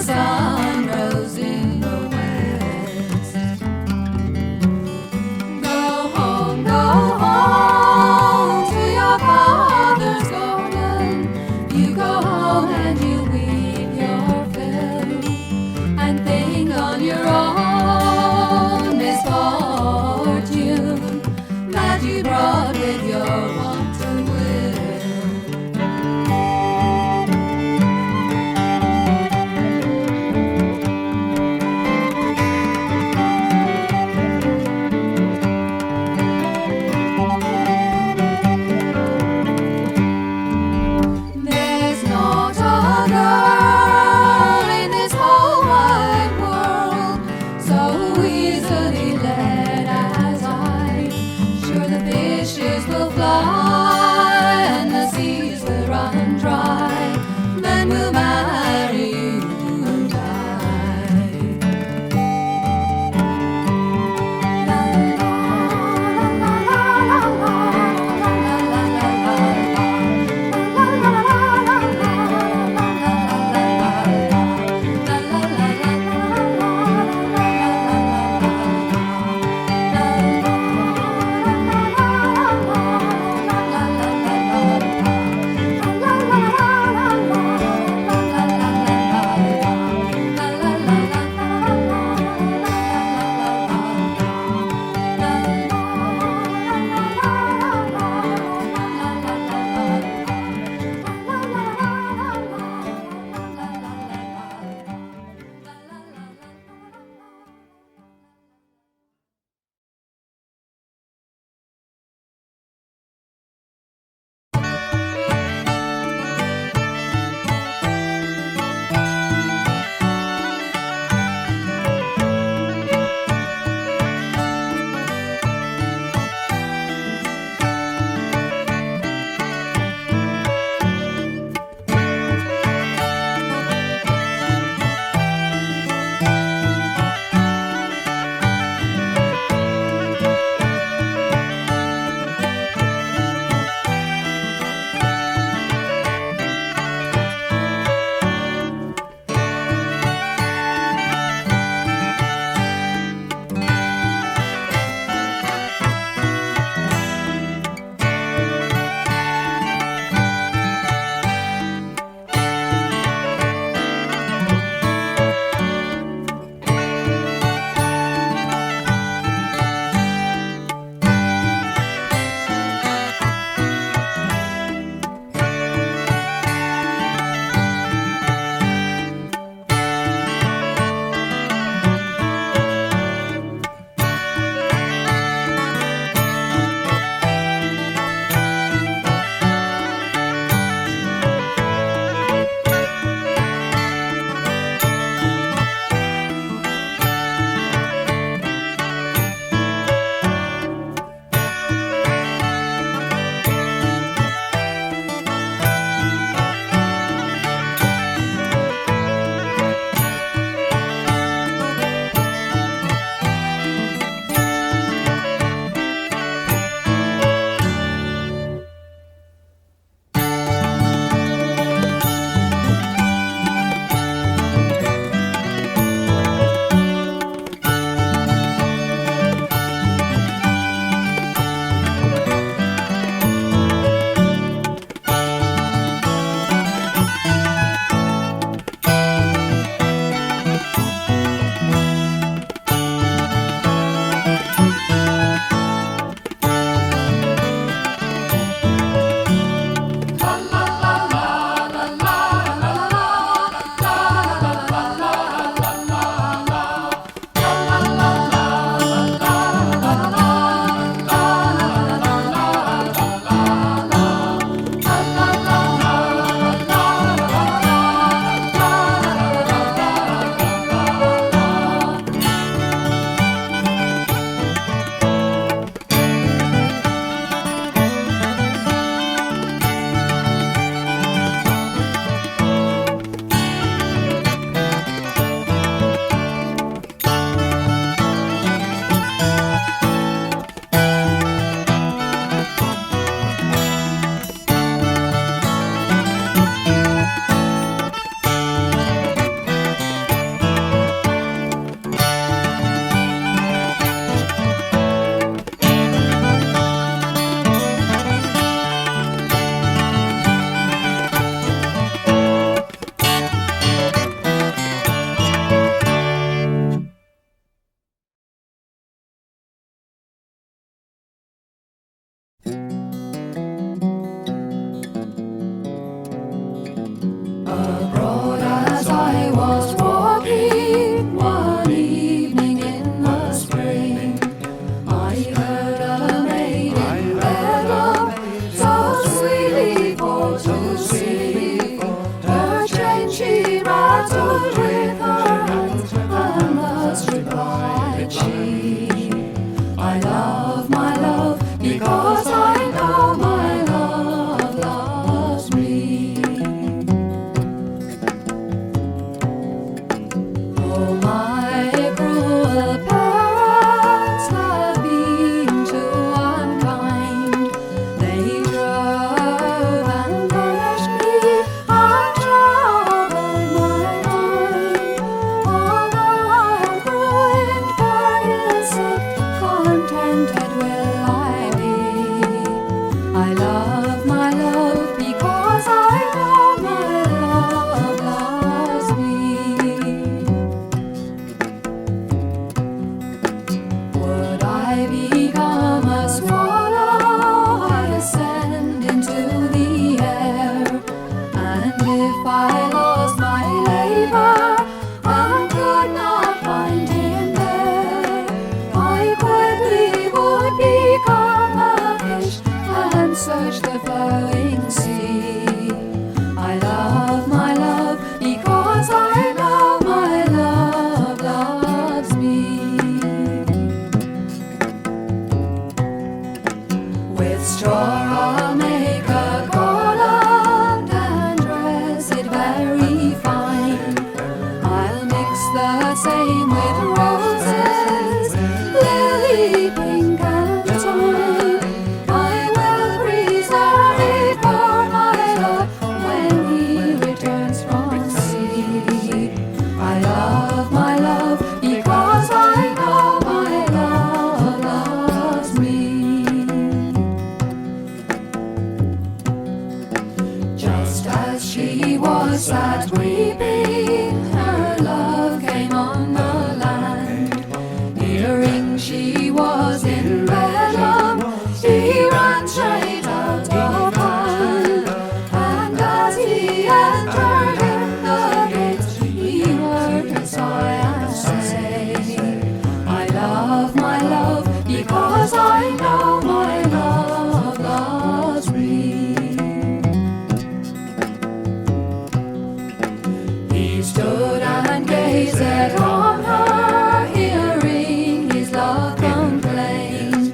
sun rose in the west. Go home to your father's garden. You go home and you weep your fill, and think on your own misfortune that you brought with your wanton will. I lost my labor and could not find him there, I quickly would become a fish and search the flowing sea. I love my love because I know my love loves me. With straw I'll make a garland and dress it very fine. I'll mix the same with roses, lily, pink and thyme. I will preserve it for my love when he returns from sea. I love my love because I know my love loves me. Just as she was sat weeping, her love came on the land. Hearing she was in Bedlam, he ran straight out of hand. And as he entered in the gates, he heard her sigh and say, I love my love because I know my love loves me. He stood and gazed on her, hearing his love complain.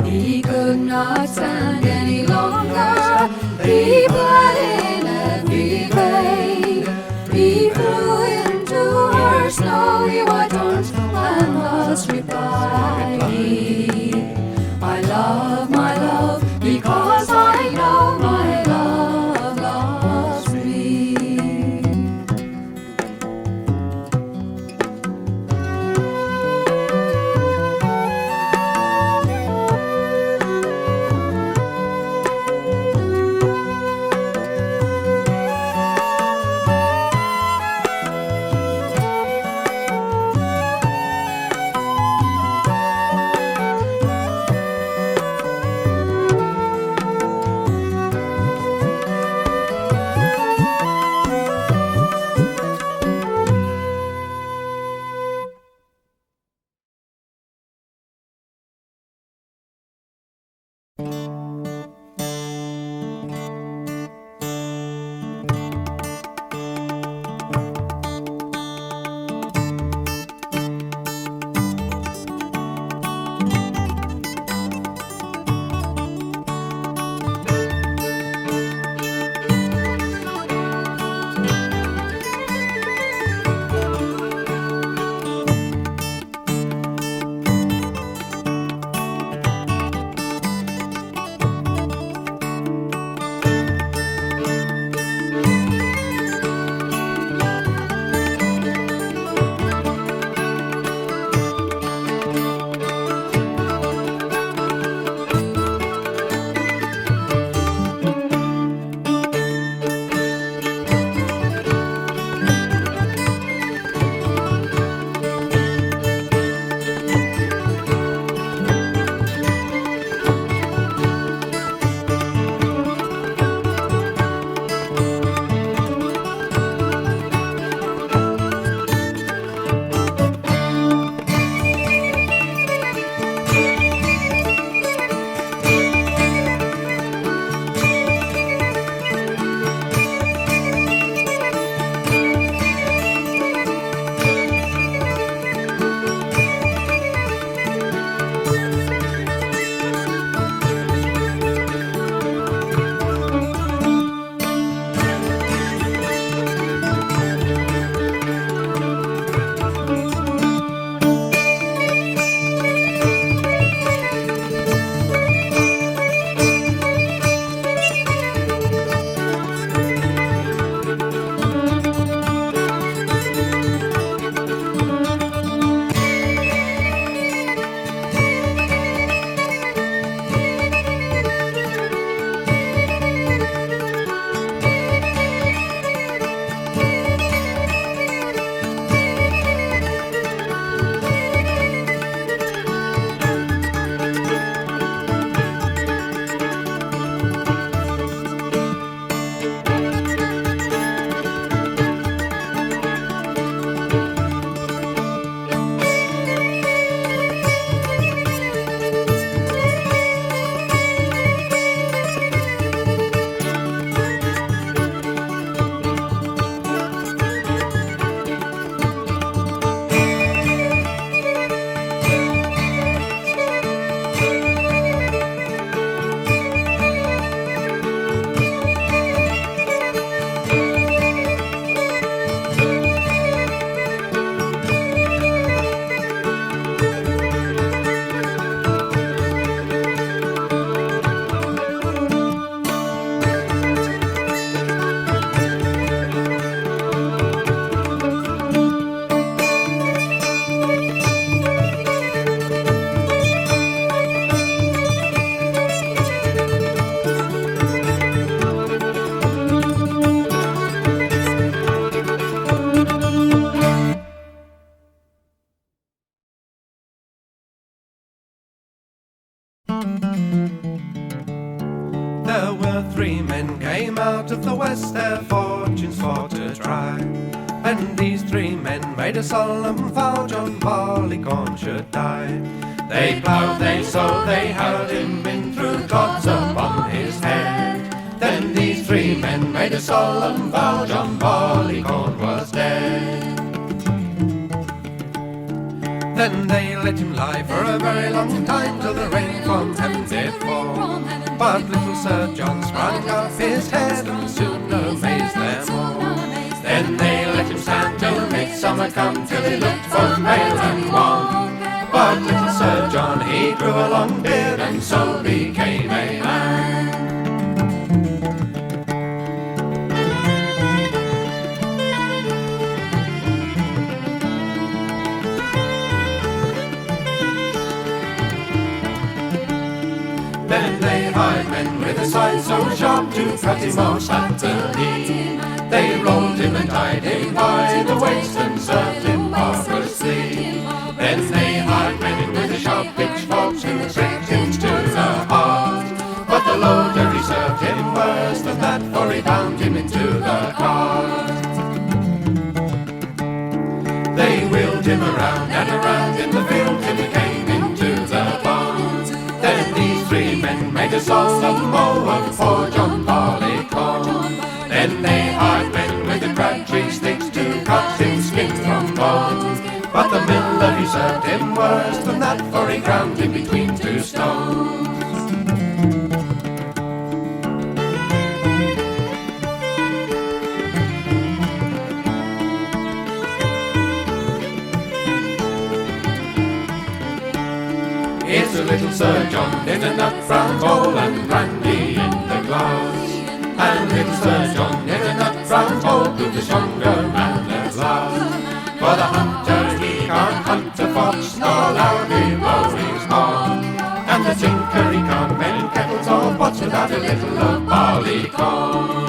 He could not stand any longer, he bled in every vein. He flew into her snowy white arms and thus replied, I love my love because I know my love loves me. out of the west their fortunes for to try. And these three men made a solemn vow John Barleycorn should die. They ploughed, they sowed, they harrowed him in, threw clods upon his head. Then these three men made a solemn vow John Barleycorn was dead. Then they let him lie for a very long time till the rain from heaven did fall. But little Sir John sprang up his head and soon amazed them all. Then they let him stand till midsummer come, till he looked for pale and wan. But little Sir John, he grew a long beard and so became a man. Then they hired men with a scythe so sharp to cut him off at the knee. They rolled him and tied him by the waist and served him barbarously. Then they hired men with a sharp pitchfork to prick him to the heart. But the loader he served him worse than that, for he bound him into the cart. They wheeled him around and around in the field till he came into the barn. Then these three men made a solemn oath for John Barleycorn. Then they hired men with the crabtree sticks to cut him skin from bone. But the miller he served him worse than that, for he ground him between two stones. Here's a little Sir John in a nut brown bowl and brandy in the glass. And little Sir John in a nut brown bowl to the stronger man at last. For the hunter he can't hunt a fox, nor loudly blow his horn. And the tinker he can't mend kettles or pots without a little of barleycorn.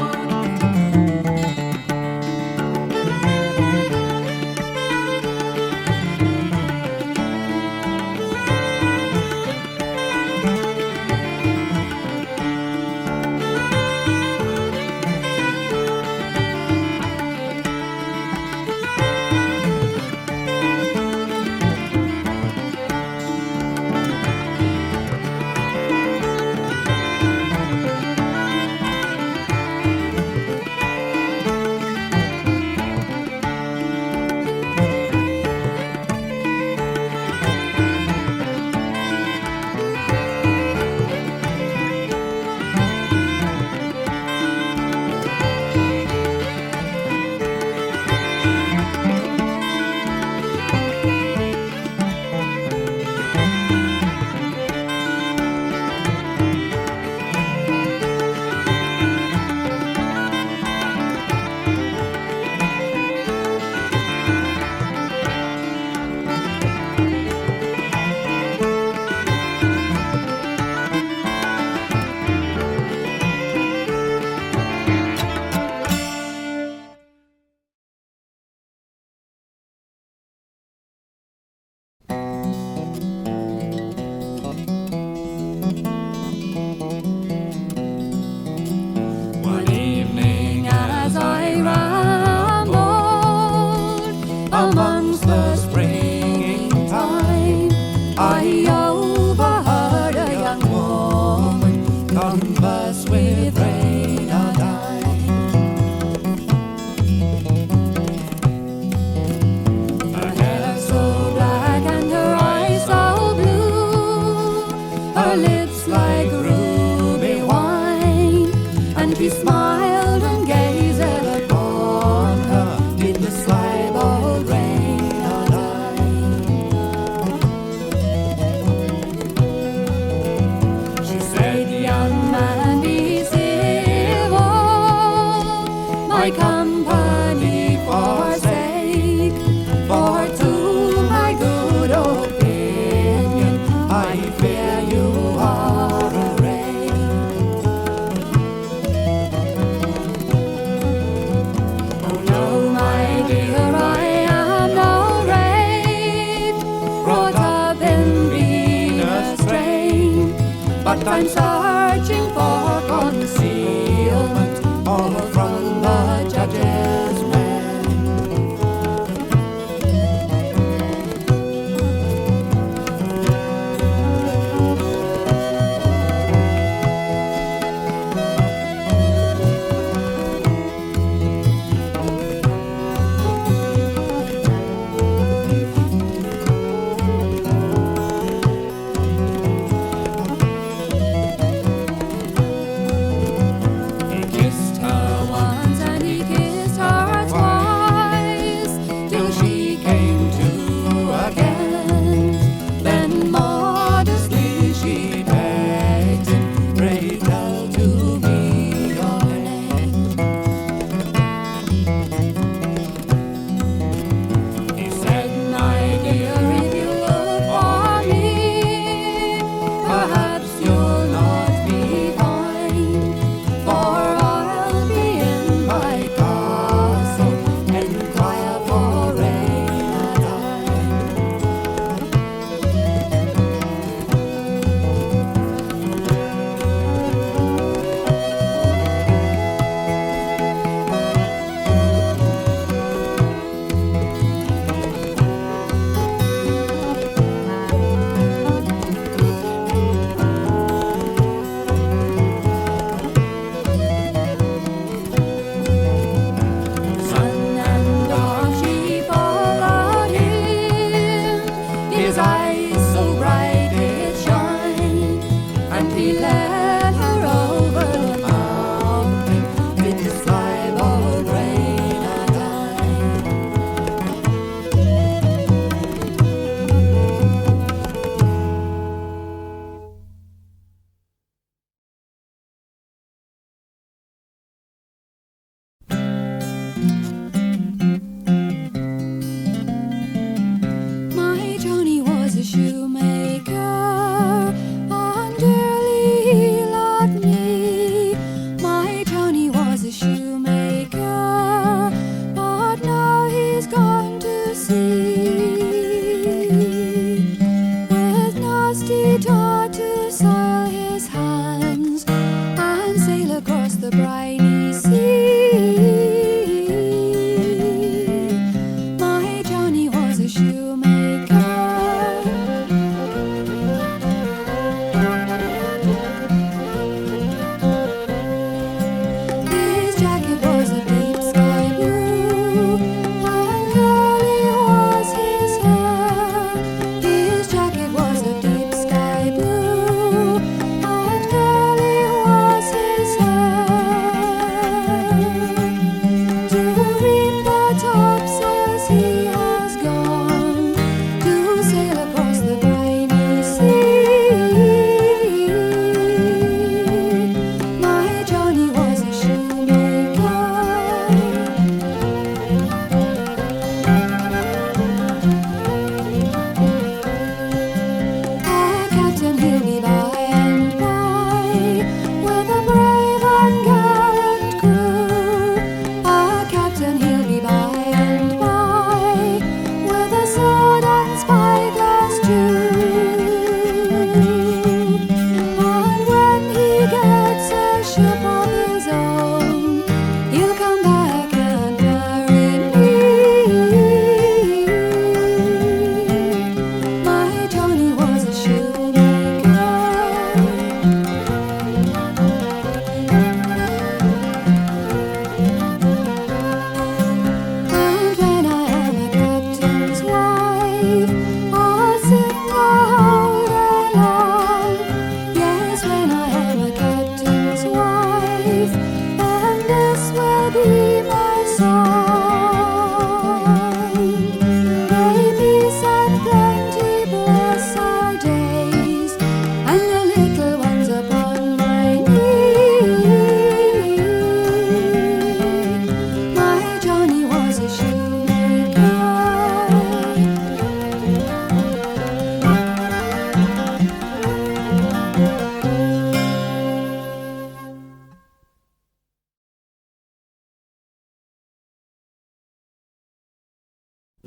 I'm searching for concealment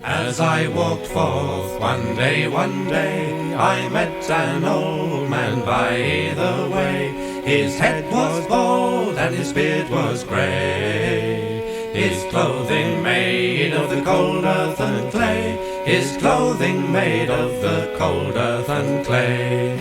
As I walked forth one day, I met an old man by the way. His head was bald and his beard was grey. His clothing made of the cold earth and clay. His clothing made of the cold earth and clay.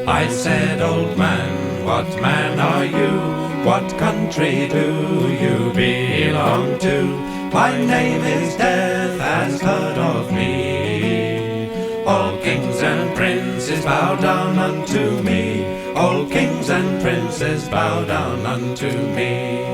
I said, old man, what man are you? What country do you belong to? My name is Death, has heard of me. All kings and princes bow down unto me. All kings and princes bow down unto me.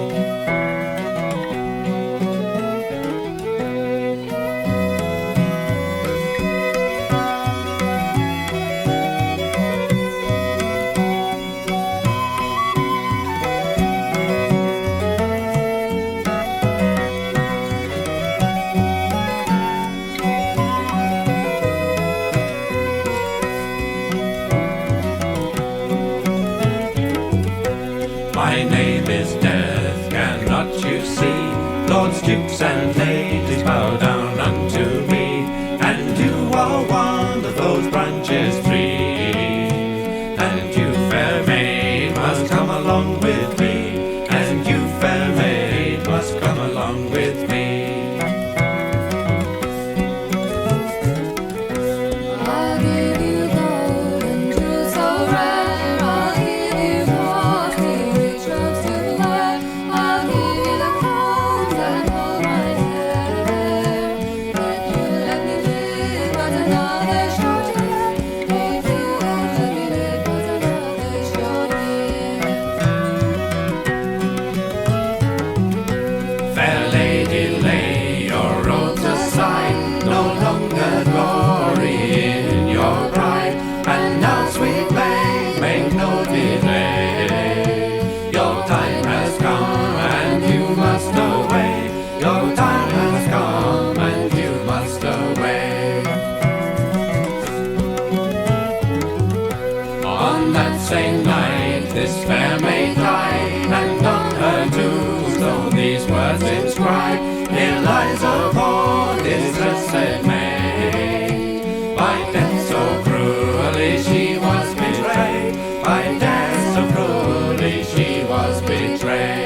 My name is Death, cannot you see? Lords, dukes and ladies bow down unto me. And you are one of those branches three. And you, fair maid, must come along with me. And you, fair maid, must come along with me. I'll give you gold and jewels so rare. I'll give you costly shrubs to wear. I'll give you the combs that hold my hair. If you let me live but another short year. If you let me live but another short year. Fair lady, lay your robes aside. No longer glory in your pride. And now, sweet maid, make no delay. Your time has come and you must away. Your time has come and you must away. On that same night, this fair maid died, and on her tombstone these words inscribed: Here lies a poor distressed maid. By death so cruelly she was betrayed. By death so cruelly she was betrayed.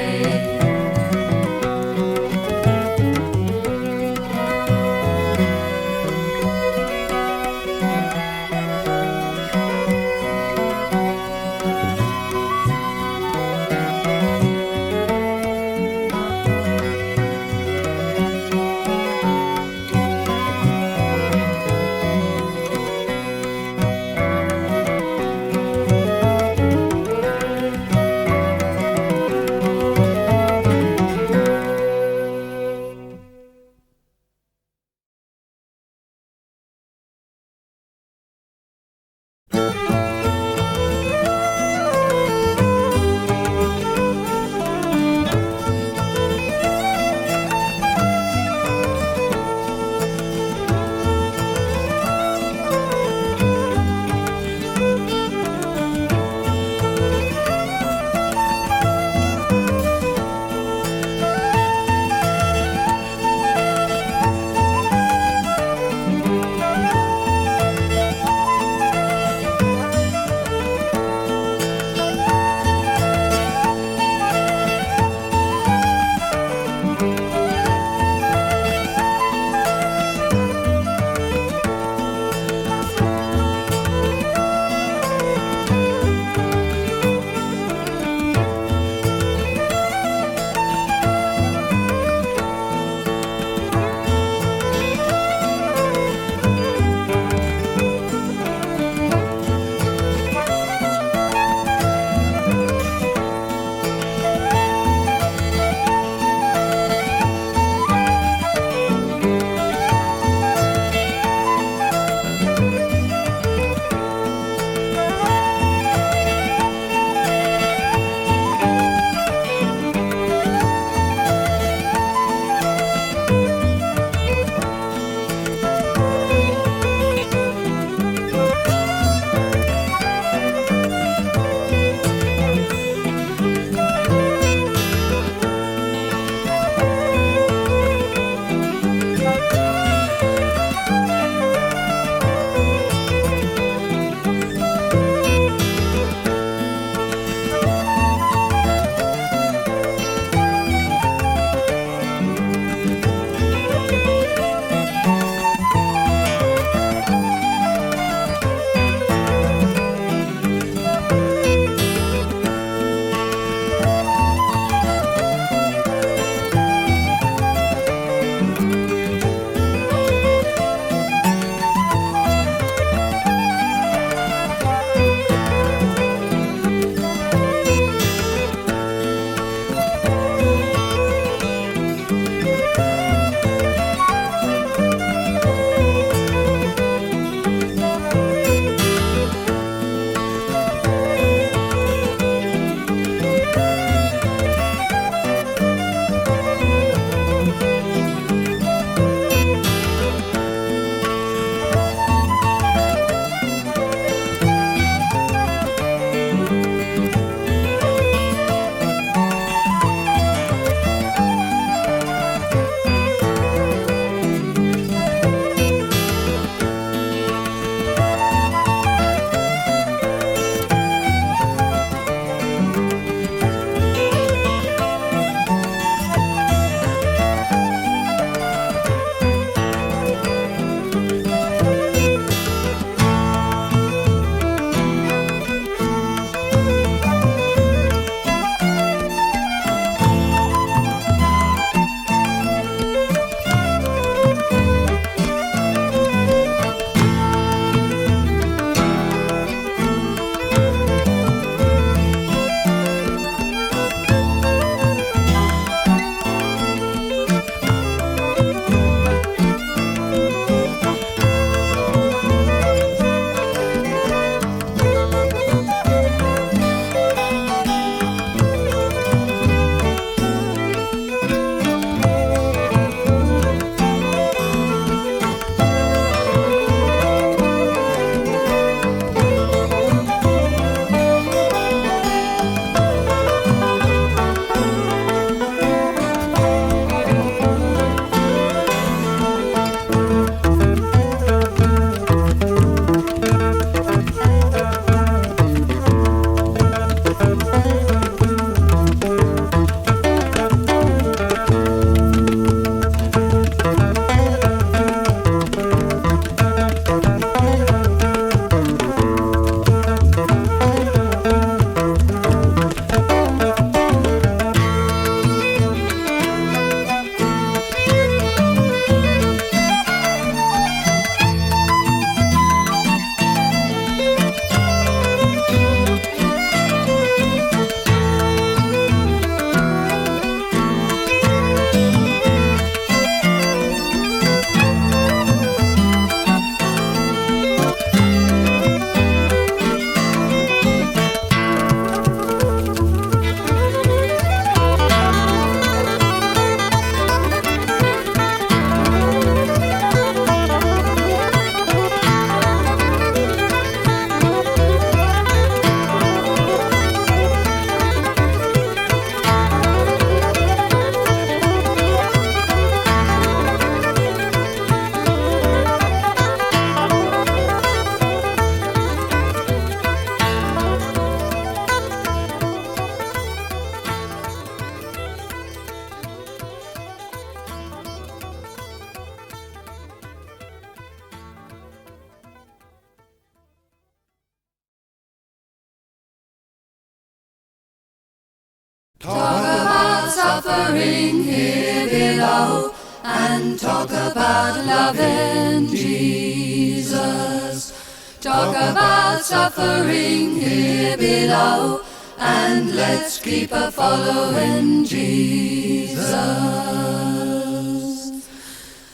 Talk about suffering here below, and talk about loving Jesus. Talk about suffering here below, and let's keep a following Jesus.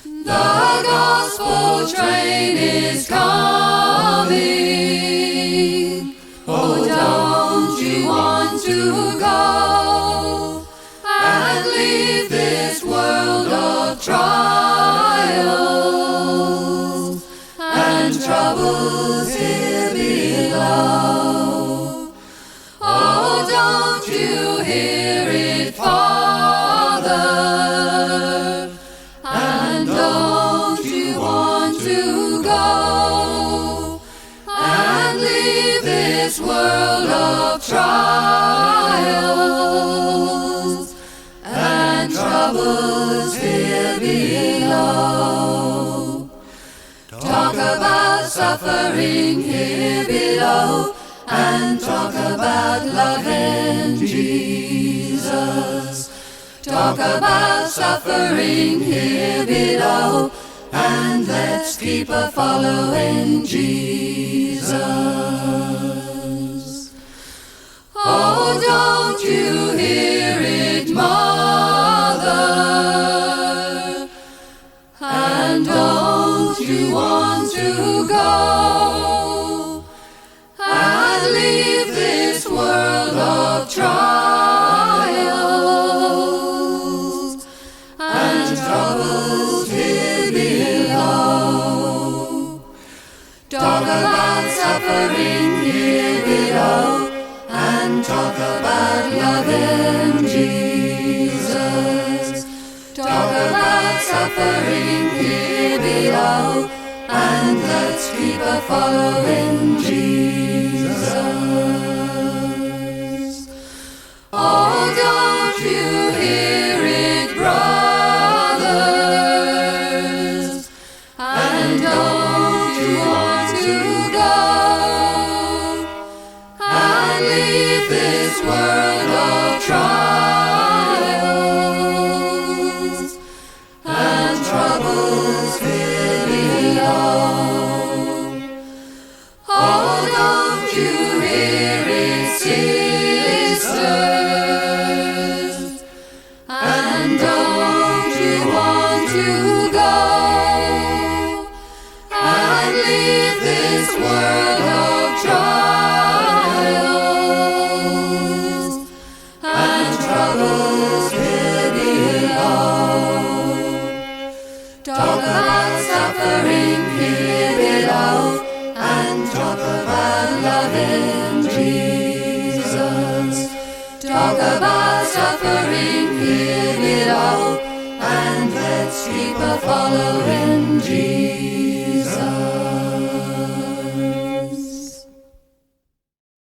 The gospel train is coming. Oh, don't you want to go and leave this world of trials and troubles here below? Oh, don't you hear it, Father? And don't you want to go and leave this world of trials and troubles here below? Talk about suffering here below, and talk about loving Jesus. Talk about suffering here below, and let's keep a following Jesus. Oh, don't you hear it, Mother? And don't you want to go and leave this world of trials and troubles here below? Talk about suffering here below, and talk about loving Jesus. Talk about suffering here below, and let's keep a following Jesus. Oh, don't you hear it, brothers? And don't you want to go and leave this world of trials and troubles here below? Oh, don't you hear it, sisters? And don't you want to go and leave this world of trials and troubles here below? Talk about suffering here below, and talk about loving Jesus. Talk about suffering here below, and let's keep a following Jesus.